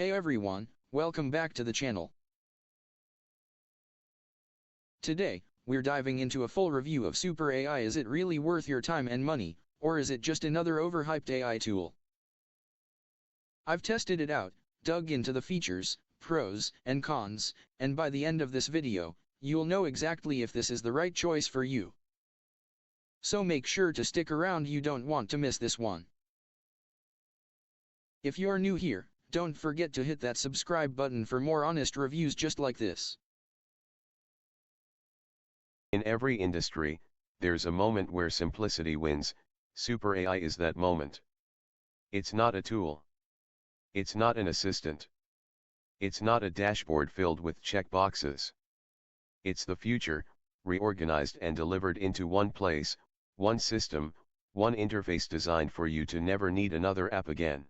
Hey everyone, welcome back to the channel. Today, we're diving into a full review of SuperAI. Is it really worth your time and money, or is it just another overhyped AI tool? I've tested it out, dug into the features, pros and cons, and by the end of this video, you'll know exactly if this is the right choice for you. So make sure to stick around, you don't want to miss this one. If you're new here, don't forget to hit that subscribe button for more honest reviews just like this. In every industry, there's a moment where simplicity wins. SuperAI is that moment. It's not a tool. It's not an assistant. It's not a dashboard filled with checkboxes. It's the future, reorganized and delivered into one place, one system, one interface designed for you to never need another app again.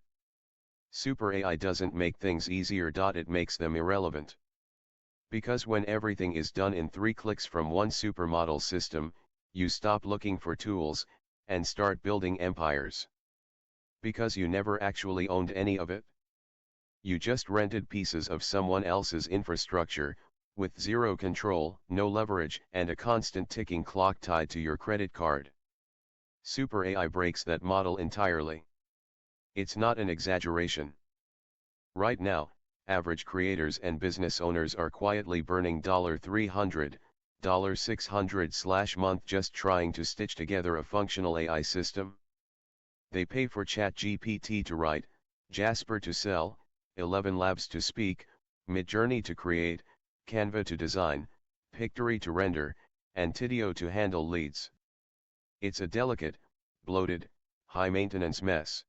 SuperAI doesn't make things easier. It makes them irrelevant. Because when everything is done in 3 clicks from one supermodel system, you stop looking for tools, and start building empires. Because you never actually owned any of it. You just rented pieces of someone else's infrastructure, with zero control, no leverage, and a constant ticking clock tied to your credit card. SuperAI breaks that model entirely. It's not an exaggeration. Right now, average creators and business owners are quietly burning $300, $600/month just trying to stitch together a functional AI system. They pay for ChatGPT to write, Jasper to sell, 11 Labs to speak, Midjourney to create, Canva to design, Pictory to render, and Tidio to handle leads. It's a delicate, bloated, high-maintenance mess.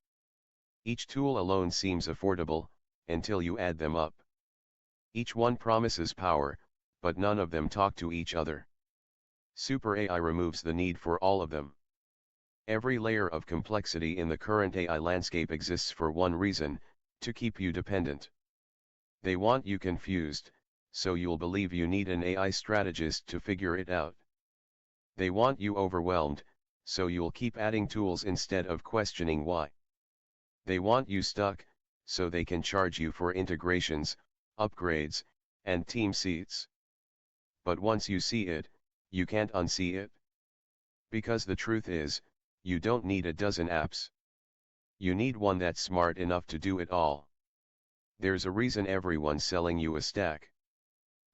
Each tool alone seems affordable, until you add them up. Each one promises power, but none of them talk to each other. SuperAI removes the need for all of them. Every layer of complexity in the current AI landscape exists for one reason: to keep you dependent. They want you confused, so you'll believe you need an AI strategist to figure it out. They want you overwhelmed, so you'll keep adding tools instead of questioning why. They want you stuck, so they can charge you for integrations, upgrades, and team seats. But once you see it, you can't unsee it. Because the truth is, you don't need a dozen apps. You need one that's smart enough to do it all. There's a reason everyone's selling you a stack.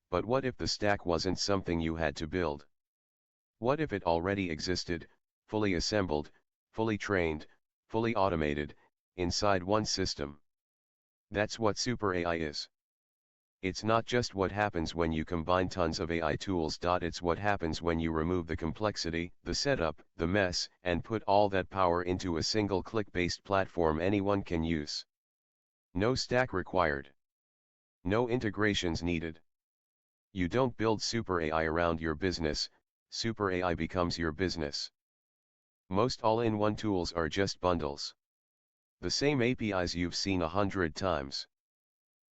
But what if the stack wasn't something you had to build? What if it already existed, fully assembled, fully trained, fully automated, inside one system? That's what SuperAI is. It's not just what happens when you combine tons of AI tools. It's what happens when you remove the complexity, the setup, the mess, and put all that power into a single click-based platform anyone can use. No stack required. No integrations needed. You don't build SuperAI around your business, SuperAI becomes your business. Most all-in-one tools are just bundles. The same APIs you've seen 100 times.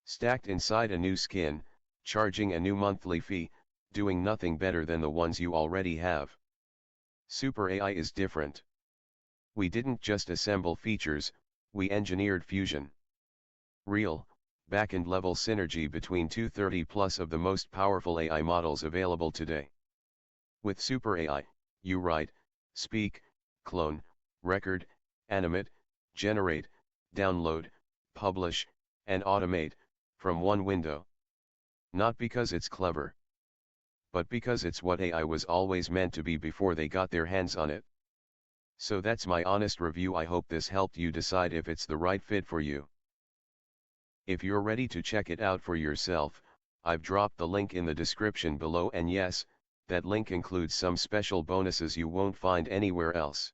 Stacked inside a new skin, charging a new monthly fee, doing nothing better than the ones you already have. SuperAI is different. We didn't just assemble features, we engineered fusion. Real, back-end level synergy between 230 plus of the most powerful AI models available today. With SuperAI, you write, speak, clone, record, animate, generate, download, publish, and automate, from one window. Not because it's clever, but because it's what AI was always meant to be before they got their hands on it. So that's my honest review. I hope this helped you decide if it's the right fit for you. If you're ready to check it out for yourself, I've dropped the link in the description below, and yes, that link includes some special bonuses you won't find anywhere else.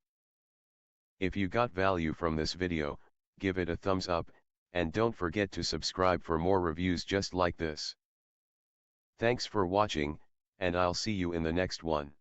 If you got value from this video, give it a thumbs up, and don't forget to subscribe for more reviews just like this. Thanks for watching, and I'll see you in the next one.